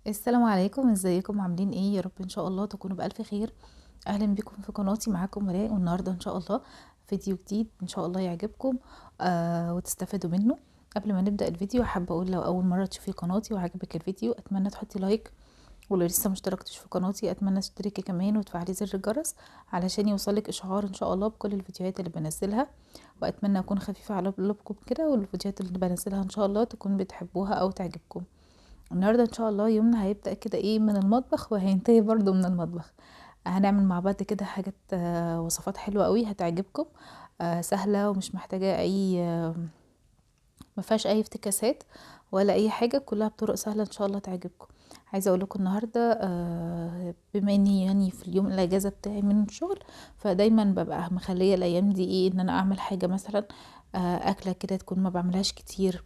السلام عليكم، ازيكم عاملين ايه؟ يا رب ان شاء الله تكونوا بألف خير. اهلا بكم في قناتي، معاكم ولاء، والنهارده ان شاء الله فيديو جديد ان شاء الله يعجبكم وتستفادوا منه. قبل ما نبدأ الفيديو حابه اقول لو اول مره تشوفي قناتي وعجبك الفيديو اتمنى تحطي لايك، ولو لسه مشتركتش في قناتي اتمنى تشتركي كمان وتفعلي زر الجرس علشان يوصلك اشعار ان شاء الله بكل الفيديوهات اللي بنزلها. واتمنى اكون خفيفه على قلوبكم كده، والفيديوهات اللي بنزلها ان شاء الله تكون بتحبوها او تعجبكم. النهارده ان شاء الله يومنا هيبدأ كده ايه من المطبخ وهينتهي برضو من المطبخ. هنعمل مع بعض كده حاجات وصفات حلوة قوي هتعجبكم. سهلة ومش محتاجة اي ما فيهاش اي افتكاسات ولا اي حاجة، كلها بطرق سهلة ان شاء الله تعجبكم. عايزة اقول لكم النهارده بما اني يعني في اليوم الاجازة بتاعي من الشغل، فدايما ببقى مخلية الايام دي ايه ان انا اعمل حاجة مثلا اكلة كده تكون ما بعملهاش كتير.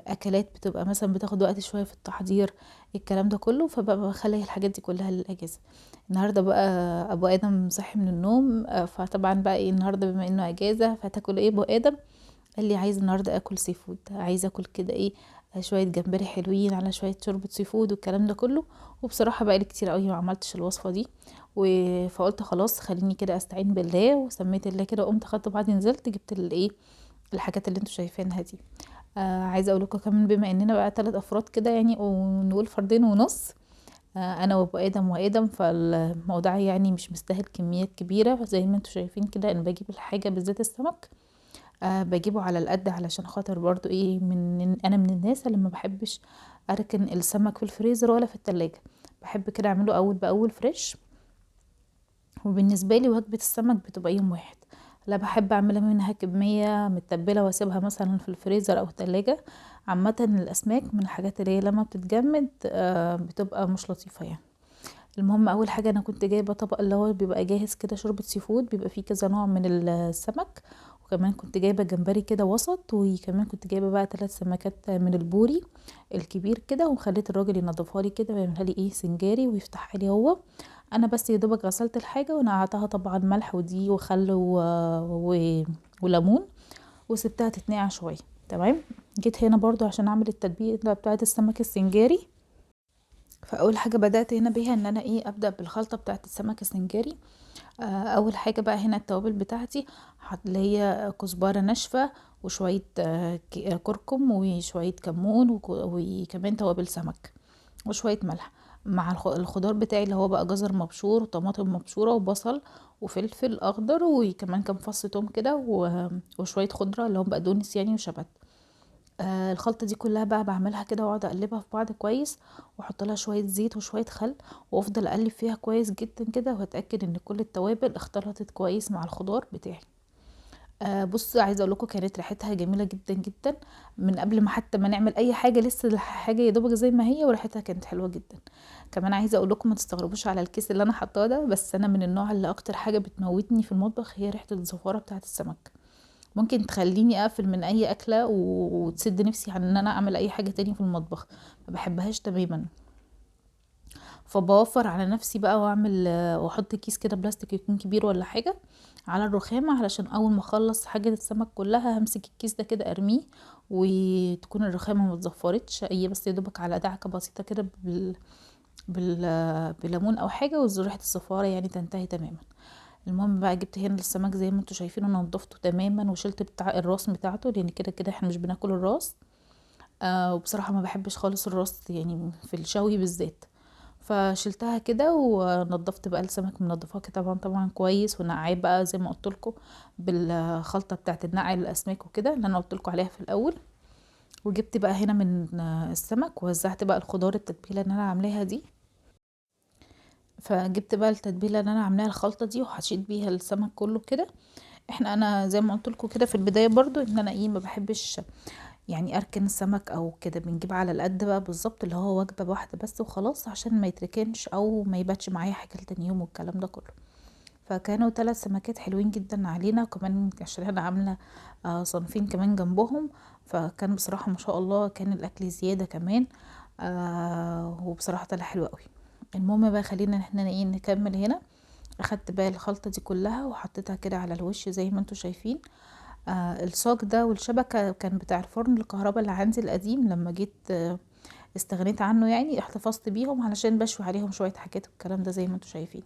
اكلات بتبقى مثلا بتاخد وقت شويه في التحضير، الكلام ده كله، فبقى بخلي الحاجات دي كلها للاجازه. النهارده بقى ابو ادم صحي من النوم، فطبعا بقى ايه النهارده بما انه اجازه فتاكل ايه ابو ادم؟ قال لي عايز النهارده اكل سي فود، عايز اكل كده ايه، شويه جمبري حلوين على شويه شوربه سي فود والكلام ده كله. وبصراحه بقى لي كتير قوي ما عملتش الوصفه دي، فقلت خلاص خليني كده استعين بالله، وسميت الله كده وقمت خدت بعضي نزلت جبت الايه الحاجات اللي انتوا شايفينها دي. عايزه اقول لكم كمان بما اننا بقى 3 افراد كده يعني ونقول فردين ونص، انا وابو ادم فالموضوع يعني مش مستاهل كميات كبيره زي ما انتوا شايفين كده. انا بجيب الحاجه بالذات السمك بجيبه على القد علشان خاطر برضو ايه انا من الناس اللي ما بحبش اركن السمك في الفريزر ولا في التلاجة. بحب كده اعمله اول باول فريش، وبالنسبه لي وجبه السمك بتبقى يوم واحد. لا بحب اعملها منها كميه متبله واسيبها مثلا في الفريزر او التلاجة. عامه الاسماك من الحاجات اللي هي لما بتتجمد بتبقى مش لطيفه يعني. المهم اول حاجه انا كنت جايبه طبق اللي هو بيبقى جاهز كده شوربه سي فود، بيبقى فيه كذا نوع من السمك. وكمان كنت جايبه جمبري كده وسط، وكمان كنت جايبه بقى 3 سمكات من البوري الكبير كده، وخليت الراجل ينضفها لي كده ويعملها لي ايه سنجاري ويفتحها لي هو. انا بس يا دوبك غسلت الحاجه ونقعتها طبعا ملح ودي وخل وليمون، وسبتها تتنقع شويه. تمام. جيت هنا برضو عشان اعمل التتبيله بتاعه السمك السنجاري. فاول حاجه بدات هنا بيها ان انا ايه ابدا بالخلطه بتاعه السمك السنجاري. اول حاجه بقى هنا التوابل بتاعتي، اللي هي كزبره ناشفه وشويه كركم وشويه كمون وكمان توابل سمك وشويه ملح، مع الخضار بتاعي اللي هو بقى جزر مبشور وطماطم مبشوره وبصل وفلفل اخضر وكمان كام فص توم كده وشويه خضره اللي هم بقدونس يعني وشبت. الخلطة دي كلها بقى بعملها كده واقعد اقلبها في بعض كويس، واحط لها شوية زيت وشوية خل، وافضل اقلب فيها كويس جدا كده، واتاكد ان كل التوابل اختلطت كويس مع الخضار بتاعي. بص عايزه اقول لكم كانت ريحتها جميله جدا جدا من قبل ما حتى ما نعمل اي حاجه، لسه الحاجه يا دوبك زي ما هي وريحتها كانت حلوه جدا. كمان عايزه اقول لكم ما تستغربوش على الكيس اللي انا حطاه ده، بس انا من النوع اللي اكتر حاجه بتموتني في المطبخ هي ريحه الزفاره بتاعه السمك. ممكن تخليني اقفل من اي اكله وتسد نفسي عن ان انا اعمل اي حاجه تاني في المطبخ. ما بحبهاش تماما. فبوفر على نفسي بقى واعمل واحط كيس كده بلاستيك يكون كبير ولا حاجه على الرخامه، علشان اول ما اخلص حاجه السمك كلها همسك الكيس ده كده ارميه، وتكون الرخامه ما اتزفرتش هي بس يا دوبك على دعكه بسيطه كده بليمون او حاجه، وريحه الزفاره يعني تنتهي تماما. المهم بقى جبت هنا السمك زي ما انتوا شايفين، انا نضفته تماما وشلت بتاع الراس بتاعته، لان كده كده احنا مش بناكل الراس. وبصراحه ما بحبش خالص الراس يعني في الشوي بالذات. فشلتها كده ونضفت بقى السمك، منضفاه كده طبعا طبعا كويس ونقعاه بقى زي ما قلت لكم بالخلطه بتاعه النقع الاسماك وكده اللي انا قلت لكم عليها في الاول. وجبت بقى هنا من السمك ووزعت بقى الخضار التتبيله اللي انا عاملاها دي. فجبت بقى التتبيله اللي انا عاملاها الخلطه دي وحشيت بيها السمك كله كده. انا زي ما قلت لكم كده في البدايه برضو ان انا ايه ما بحبش يعني اركن السمك او كده، بنجيب على القد بقى بالظبط اللي هو وجبه واحده بس وخلاص عشان ما يتركنش او ما يباتش معايا حاجه تاني يوم والكلام ده كله. فكانوا 3 سمكات حلوين جدا علينا، وكمان عشان انا عامله صنفين كمان جنبهم، فكان بصراحه ما شاء الله كان الاكل زياده كمان. وبصراحه طلع حلو قوي. المهم بقى خلينا احنا ايه نكمل هنا. اخدت بقى الخلطة دي كلها وحطيتها كده على الوش زي ما انتوا شايفين. الصاج ده والشبكة كان بتاع الفرن الكهرباء اللي عندي القديم، لما جيت استغنيت عنه يعني، احتفظت بيهم علشان بشوي عليهم شويه حاجات والكلام ده زي ما انتوا شايفين.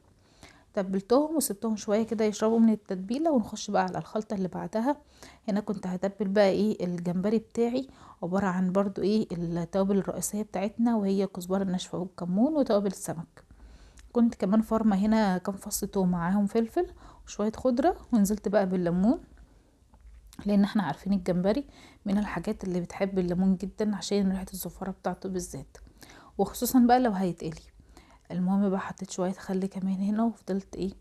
تبلتهم وسبتهم شويه كده يشربوا من التتبيله، ونخش بقى على الخلطه اللي بعدها. هنا كنت هتبل بقى ايه الجمبري بتاعي، عباره عن برضو ايه التوابل الرئيسيه بتاعتنا، وهي كزبره ناشفه والكمون وتوابل السمك. كنت كمان فارمه هنا كام فص توم معاهم فلفل وشويه خضره، ونزلت بقى بالليمون، لان احنا عارفين الجمبري من الحاجات اللي بتحب الليمون جدا عشان ريحه الزفاره بتاعته بالذات، وخصوصا بقى لو هيتقلي. المهم بقى حطيت شويه خل كمان هنا، وفضلت ايه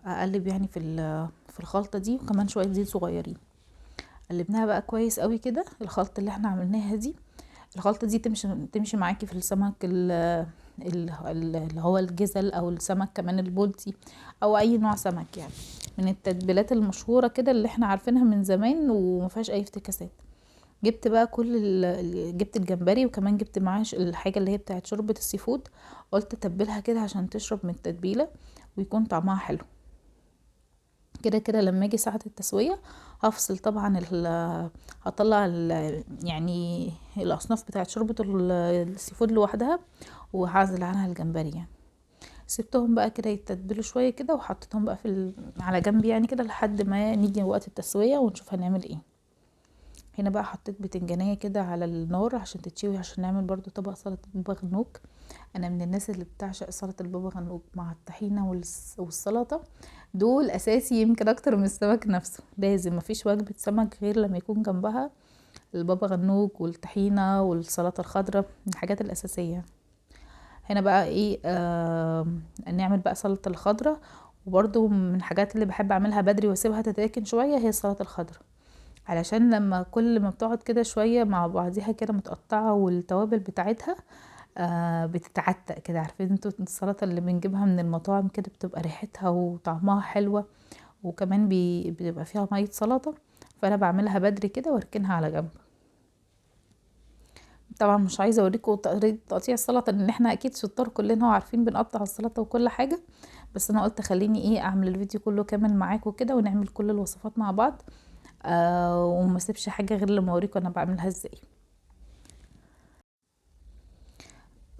اقلب يعني في الخلطه دي، وكمان شويه زيت صغيرين. قلبناها بقى كويس قوي كده الخلطه اللي احنا عملناها دي. الخلطه دي تمشي معاكي في السمك اللي هو الجزل، او السمك كمان البلطي، او اي نوع سمك يعني، من التتبيلات المشهوره كده اللي احنا عارفينها من زمان ومفيهاش اي افتكاسات. جبت بقى جبت الجمبري، وكمان جبت معاه الحاجه اللي هي بتاعت شوربه السي فود. قلت اتبلها كده عشان تشرب من التتبيله ويكون طعمها حلو. كده كده لما اجي ساعة التسوية هفصل طبعا هطلع يعني الاصناف بتاعت شوربة السي فود لوحدها، وهعزل عنها الجمبري يعني. سبتهم بقى كده يتتبلوا شوية كده، وحطيتهم بقى على جنب يعني كده لحد ما نيجي وقت التسوية ونشوف هنعمل ايه. هنا بقى حطيت بتنجانية كده على النار عشان تتشوي، عشان نعمل برضو طبق سلطة بابا غنوج. انا من الناس اللي بتعشق سلطة البابا غنوج مع الطحينة والسلطة، دول اساسي يمكن اكتر من السمك نفسه. لازم مفيش وجبة سمك غير لما يكون جنبها البابا غنوج والطحينة والسلطة الخضراء، من الحاجات الاساسية. هنا بقى ايه نعمل بقى سلطة الخضراء. وبرضو من الحاجات اللي بحب اعملها بدري واسيبها تتاكل شوية هي السلطة الخضراء، علشان لما كل ما بتقعد كده شوية مع بعضيها كده متقطعة والتوابل بتاعتها بتتعتق كده. عارفين انتوا السلطة اللي بنجيبها من المطاعم كده بتبقى ريحتها وطعمها حلوة، وكمان بيبقى فيها مية سلطة. فانا بعملها بدري كده واركنها على جنب. طبعا مش عايزه اوريكم طريقه تقطيع السلطه، لان احنا اكيد شطار كلنا وعارفين بنقطع السلطه وكل حاجه، بس انا قلت خليني ايه اعمل الفيديو كله كامل معاكم كده، ونعمل كل الوصفات مع بعض. وما سيبش حاجه غير لما اوريكم انا بعملها ازاي.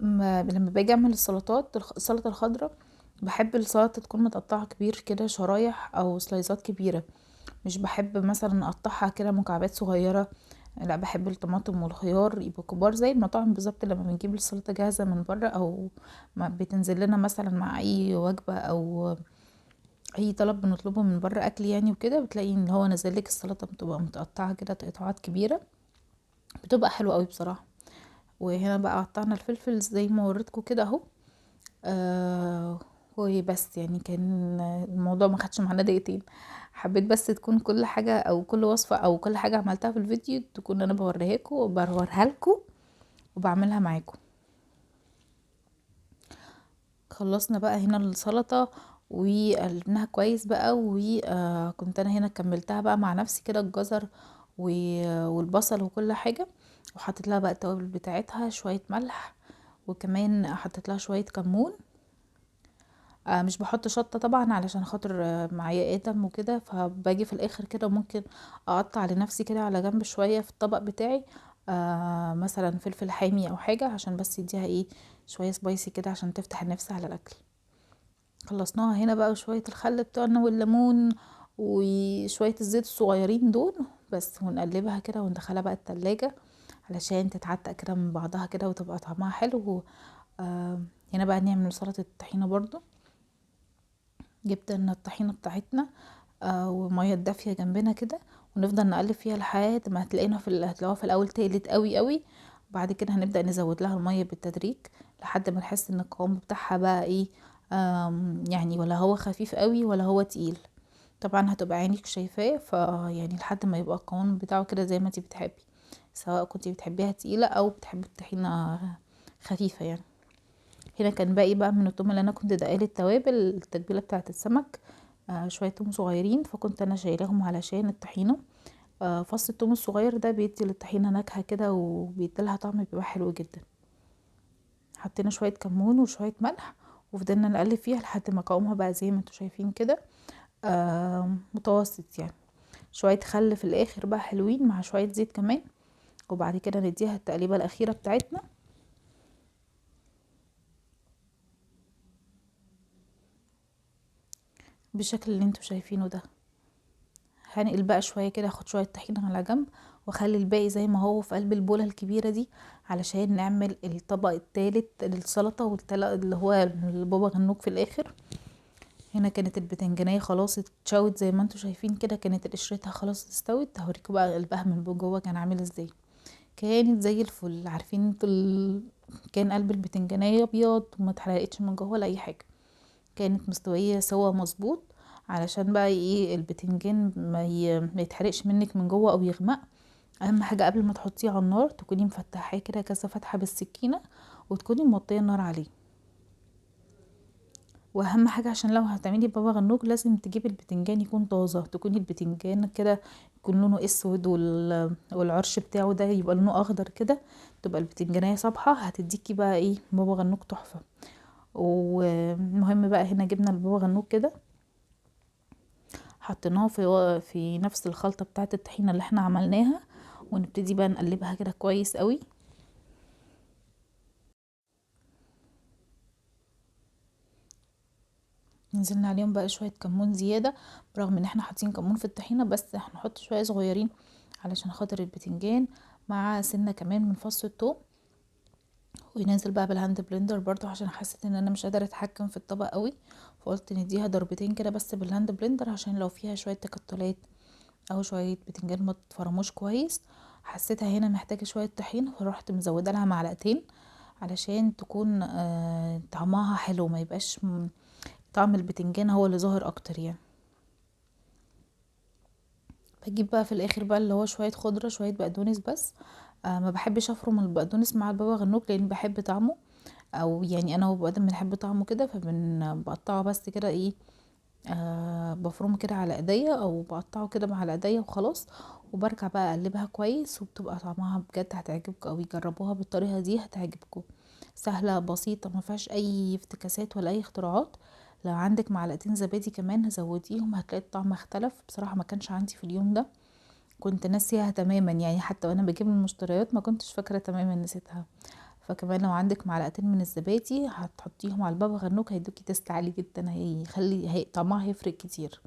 لما باجي اعمل السلطات السلطه الخضراء، بحب السلطه تكون متقطعه كبير كده شرايح او سلايزات كبيره. مش بحب مثلا اقطعها كده مكعبات صغيره، لا بحب الطماطم والخيار يبقوا كبار زي المطاعم بالظبط لما بنجيب السلطه جاهزه من بره، او ما بتنزل لنا مثلا مع اي وجبه او اي طلب بنطلبه من بره اكل يعني وكده، بتلاقي ان هو نازل لك السلطه بتبقى متقطعه كده قطعات كبيره، بتبقى حلوه قوي بصراحه. وهنا بقى قطعنا الفلفل زي ما وريتكم كده اهو. آه وبس يعني كان الموضوع ما خدش معانا دقيقتين. حبيت بس تكون كل حاجة او كل وصفة او كل حاجة عملتها في الفيديو تكون انا بوريها لكم وبعملها معاكم. خلصنا بقى هنا السلطة وقلبناها كويس بقى، وكنت انا هنا كملتها بقى مع نفسي كده الجزر والبصل وكل حاجة، وحطيت لها بقى التوابل بتاعتها شوية ملح، وكمان حطيت لها شوية كمون. مش بحط شطة طبعا علشان خاطر معايا ادم وكده، فباجي في الاخر كده ممكن اقطع لنفسي كده على جنب شوية في الطبق بتاعي مثلا فلفل حامي او حاجة، عشان بس يديها ايه شوية سبايسي كده عشان تفتح النفس على الاكل. خلصناها هنا بقى شوية الخل بتوعنا والليمون وشوية الزيت الصغيرين دول بس، ونقلبها كده وندخلها بقى التلاجة علشان تتعتق كده من بعضها كده وتبقى طعمها حلو. هنا بقى نعمل سلطة الطحينة برضو. جبت لنا الطحينة بتاعتنا ومية دافية جنبنا كده، ونفضل نقلب فيها لحد ما هتلاقوها في الاول تقلت قوي قوي. وبعد كده هنبدأ نزود لها المية بالتدريج لحد ما نحس ان القوام بتاعها بقى ايه يعني ولا هو خفيف قوي ولا هو تقيل. طبعا هتبقى عينك شايفاه، يعني لحد ما يبقى القوام بتاعه كده زي ما انتي بتحبي، سواء كنتي بتحبيها تقيلة او بتحبي الطحينة خفيفة يعني. هنا كان باقي بقى من التوم اللي انا كنت دقاله التتبيله بتاعه السمك شويه توم صغيرين، فكنت انا شايلاهم علشان الطحينه. فص التوم الصغير ده بيدي للطحينه نكهه كده وبيديلها طعم بيبقى حلو جدا. حطينا شويه كمون وشويه ملح، وفضلنا نقلب فيها لحد ما قوامها بقى زي ما انتوا شايفين كده متوسط يعني. شويه خل في الاخر بقى حلوين مع شويه زيت كمان، وبعد كده نديها التقليبه الاخيره بتاعتنا. بالشكل اللي انتوا شايفينه ده. هنقل بقى شويه كده، اخد شويه طحينه على جنب واخلي الباقي زي ما هو في قلب البوله الكبيره دي، علشان نعمل الطبق التالت للسلطه اللي هو البابا غنوج في الاخر. هنا كانت البتنجانيه خلاص اتشوت زي ما انتوا شايفين كده، كانت قشرتها خلاص استوت. هوريكم بقى قلبها من جوه كان عامل ازاي. كانت زي الفل. عارفين انتوا كان قلب البتنجانيه ابيض وما اتحرقتش من جوه ولا اي حاجه، كانت مستويه سوا مظبوط، علشان بقى ايه البتنجان ما يتحرقش منك من جوه او يغمق. اهم حاجه قبل ما تحطيه على النار تكوني مفتحاه كده كذا فتحه بالسكينه، وتكوني موطيه النار عليه. واهم حاجه عشان لو هتعملي بابا غنوج لازم تجيبي البتنجان يكون طازه، تكوني البتنجان كده يكون لونه اسود والعرش بتاعه ده يبقى لونه اخضر كده، تبقى البتنجانيه صبحه، هتديكي بقى ايه بابا غنوج تحفه. ومهم بقى هنا جبنا البابا غنوج كده، حطيناه في نفس الخلطه بتاعه الطحينه اللي احنا عملناها، ونبتدي بقى نقلبها كده كويس قوي. نزلنا عليهم بقى شويه كمون زياده، برغم ان احنا حاطين كمون في الطحينه، بس هنحط شويه صغيرين علشان خاطر البتنجان، مع سنه كمان من فص الثوم. وننزل بقى بالهاند بلندر برضو عشان حسيت ان انا مش قادره اتحكم في الطبق قوي، فقلت نديها ضربتين كده بس بالهاند بلندر عشان لو فيها شويه تكتلات او شويه بتنجان ما تفرموش كويس. حسيتها هنا محتاجه شويه طحين، فروحت مزوده لها معلقتين علشان تكون طعمها حلو، ما يبقاش طعم البتنجان هو اللي ظاهر اكتر يعني. بجيب بقى في الاخر بقى اللي هو شويه خضره، شويه بقدونس بس. ما بحبش افرم البقدونس مع البابا غنوج لان بحب طعمه، او يعني انا وبقدم بنحب طعمه كده، فبنقطعه بس كده ايه، بفرمه كده على ايديا او بقطعه كده على ايديا وخلاص. وبرجع بقى اقلبها كويس، وبتبقى طعمها بجد هتعجبكم اوي. جربوها بالطريقه دي هتعجبكم، سهله بسيطه ما فيهاش اي افتكاسات ولا اي اختراعات. لو عندك معلقتين زبادي كمان زوديهم، هتلاقي الطعم اختلف. بصراحه ما كانش عندي في اليوم ده، كنت ناسيها تماما يعني، حتى وانا بجيب المشتريات ما كنتش فاكره تماما، نسيتها. فكمان لو عندك معلقتين من الزبادي هتحطيهم على البابا غنوج هيدوكي تيست عالي جدا، طعمها هيفرق كتير.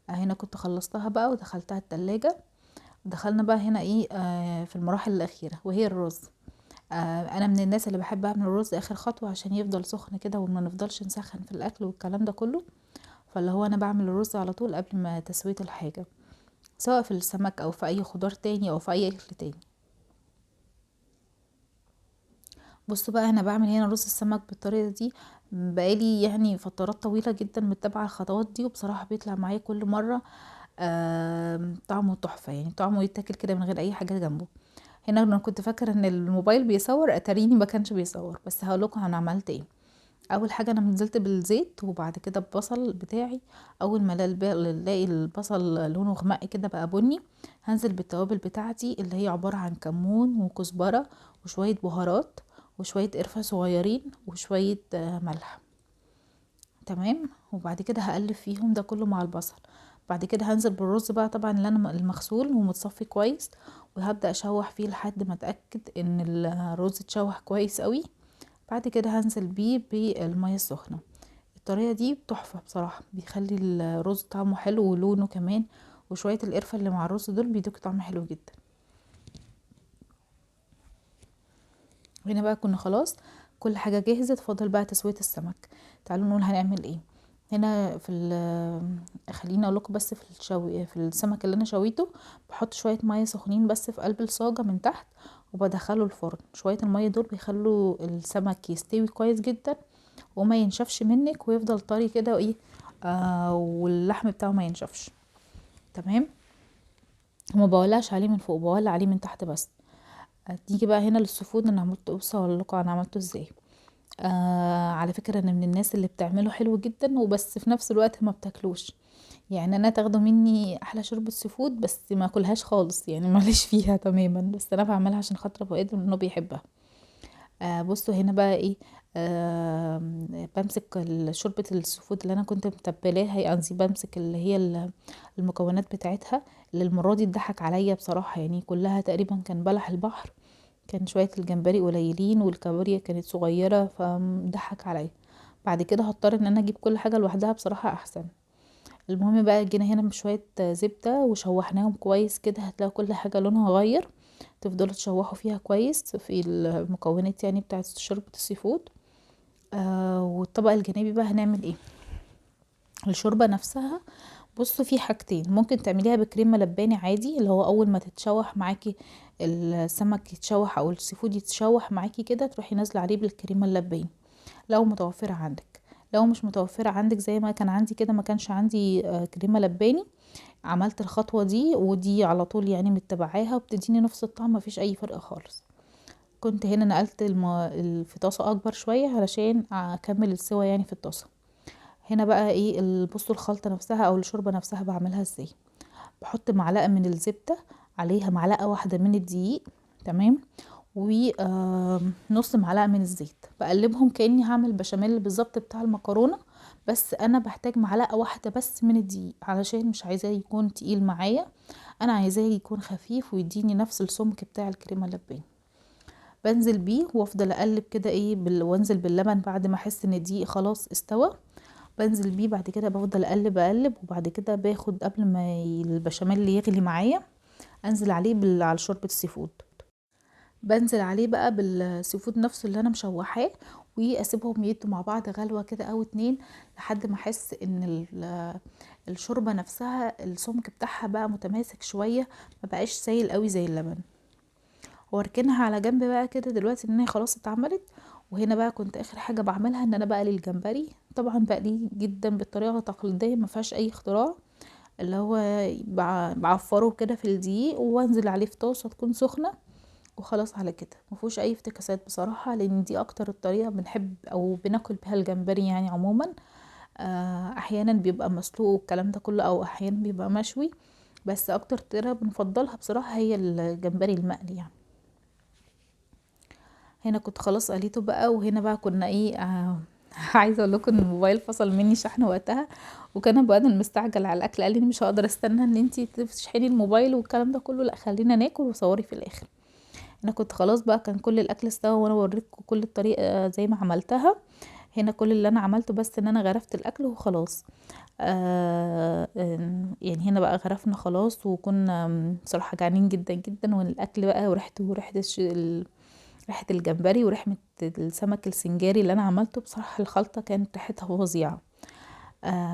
هنا كنت خلصتها بقى ودخلتها التلاجة. دخلنا بقى هنا ايه في المراحل الاخيره وهي الرز. انا من الناس اللي بحب اعمل الرز اخر خطوه عشان يفضل سخن كده وما نفضلش نسخن في الاكل والكلام ده كله. فاللي هو انا بعمل الرز على طول قبل ما تسويه الحاجه، سواء في السمك او في اي خضار تاني او في اي اكل تاني. بصوا بقى انا بعمل هنا رز السمك بالطريقه دي بقالي يعني فترات طويله جدا متبعه الخطوات دي، وبصراحه بيطلع معايا كل مره طعمه تحفه، يعني طعمه يتاكل كده من غير اي حاجه جنبه. هنا انا كنت فاكره ان الموبايل بيصور، اتاريني ما كانش بيصور، بس هقول لكم انا عملت ايه. اول حاجه انا نزلت بالزيت، وبعد كده البصل بتاعي. اول ما الاقي البصل لونه غمقي كده بقى بني، هنزل بالتوابل بتاعتي اللي هي عباره عن كمون وكزبره وشويه بهارات وشويه قرفه صغيرين وشويه ملح. تمام. وبعد كده هقلب فيهم ده كله مع البصل. بعد كده هنزل بالرز بقى طبعا اللي انا المغسول ومتصفي كويس، وهبدا اشوح فيه لحد ما اتاكد ان الرز اتشوح كويس قوي. بعد كده هنزل بيه بالميه السخنه. الطريقه دي تحفه بصراحه، بيخلي الرز طعمه حلو ولونه كمان، وشويه القرفه اللي مع الرز دول بيدوك طعم حلو جدا. هنا بقى كنا خلاص كل حاجه جهزت، فاضل بقى تسويه السمك. تعالوا نقول هنعمل ايه. هنا خليني اقول لكم بس في السمك اللي انا شويته، بحط شويه ميه سخنين بس في قلب الصاجه من تحت، وبدخله الفرن. شويه الميه دول بيخلوا السمك يستوي كويس جدا، وما ينشفش منك، ويفضل طري كده وايه، واللحم بتاعه ما ينشفش. تمام. وما بولعش عليه من فوق، بولع عليه من تحت بس. تيجي بقى هنا للسفود، انا عملت بص اقول لكم انا عملته ازاي. على فكره انا من الناس اللي بتعمله حلو جدا، وبس في نفس الوقت ما بتاكلوش. يعني انا تاخدوا مني احلى شوربه سفود بس ما اكلهاش خالص يعني ماليش فيها تماما، بس انا بعملها عشان خاطر ابو ادم انه بيحبها. بصوا هنا بقى ايه. بمسك شوربة السفود اللي انا كنت متبلاها، يعني قصدي بمسك اللي هي المكونات بتاعتها، اللي المرة دي اتضحك عليا بصراحة، يعني كلها تقريبا كان بلح البحر، كان شوية الجمبري قليلين والكابوريا كانت صغيرة فضحك عليا. بعد كده هضطر ان انا اجيب كل حاجة لوحدها بصراحة احسن. المهم بقى جينا هنا بشوية زبدة وشوحناهم كويس كده، هتلاقوا كل حاجة لونها غير. تفضلوا تشوحوا فيها كويس في المكونات يعني بتاعت شوربة السي فود. والطبق الجانبي بقى هنعمل ايه؟ الشوربة نفسها، بصوا في حاجتين ممكن تعمليها بكريمة لباني عادي، اللي هو اول ما تتشوح معاكي السمك يتشوح او السيفود يتشوح معاكي كده، تروحي نازله عليه بالكريمه اللباني لو متوفره عندك. لو مش متوفره عندك زي ما كان عندي كده، ما كانش عندي كريمه لباني، عملت الخطوه دي ودي على طول يعني متبعاها، وبتديني نفس الطعم، مفيش اي فرق خالص. كنت هنا نقلت في طاسه اكبر شويه علشان اكمل السوا يعني في الطاسه. هنا بقى ايه بصوا الخلطه نفسها او الشوربه نفسها بعملها ازاي. بحط معلقه من الزبده عليها معلقه واحده من الدقيق، تمام، ونص معلقه من الزيت، بقلبهم كاني هعمل بشاميل بالظبط بتاع المكرونه، بس انا بحتاج معلقه واحده بس من الدقيق علشان مش عايزاه يكون تقيل معايا، انا عايزاه يكون خفيف ويديني نفس السمك بتاع الكريمه اللباني. بنزل بيه وافضل اقلب كده ايه وانزل باللبن بعد ما احس ان الدقيق خلاص استوى. بنزل بيه بعد كده، بفضل اقلب اقلب، وبعد كده باخد قبل ما البشاميل يغلي معايا انزل عليه على شوربه السي فود. بنزل عليه بقى بالسي فود نفسه اللي انا مشوحاه، واسيبهم يدوا مع بعض غلوه كده او اتنين، لحد ما احس ان الشوربه نفسها السمك بتاعها بقى متماسك شويه، ما بقاش سايل قوي زي اللبن. واركنها على جنب بقى كده دلوقتي ان هي خلاص اتعملت. وهنا بقى كنت اخر حاجه بعملها ان انا بقلي الجمبري، طبعا بقليه جدا بالطريقه التقليديه ما فيهاش اي اختراع، اللي هو بعفره كده في الدقيق وانزل عليه في طاسه تكون سخنه، وخلاص على كده مفيهوش اي افتكاسات بصراحه، لان دي اكتر الطريقه بنحب او بناكل بيها الجمبري يعني عموما. احيانا بيبقى مسلوق والكلام ده كله، او احيانا بيبقى مشوي، بس اكتر طريقه بنفضلها بصراحه هي الجمبري المقلي يعني. هنا كنت خلاص قليته بقى، وهنا بقى كنا ايه عايزه اقول لكم ان الموبايل فصل مني شحن وقتها، وكان بقى المستعجل على الاكل قال لي مش هقدر استنى ان انتي تشحني الموبايل والكلام ده كله، لا خلينا ناكل وصوري في الاخر. انا كنت خلاص بقى كان كل الاكل استوى، وانا وريتكم كل الطريقه زي ما عملتها. هنا كل اللي انا عملته بس ان انا غرفت الاكل وخلاص. يعني هنا بقى غرفنا خلاص، وكنا بصراحه جعانين جدا جدا، والاكل بقى وريحه ريحه الجمبري وريحه السمك السنجاري اللي انا عملته، بصراحه الخلطه كانت ريحتها فظيعه.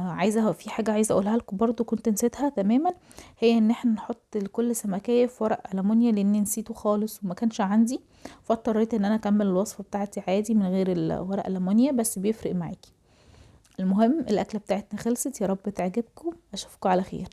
عايزه في حاجه عايزه اقولها لكم برضو كنت نسيتها تماما، هي ان احنا نحط لكل سمكيه في ورق ألمونيا، لاني نسيته خالص وما كانش عندي، فاضطريت ان انا اكمل الوصفه بتاعتي عادي من غير الورق ألمونيا، بس بيفرق معاكي. المهم الاكله بتاعتنا خلصت، يا رب تعجبكم، اشوفكم على خير.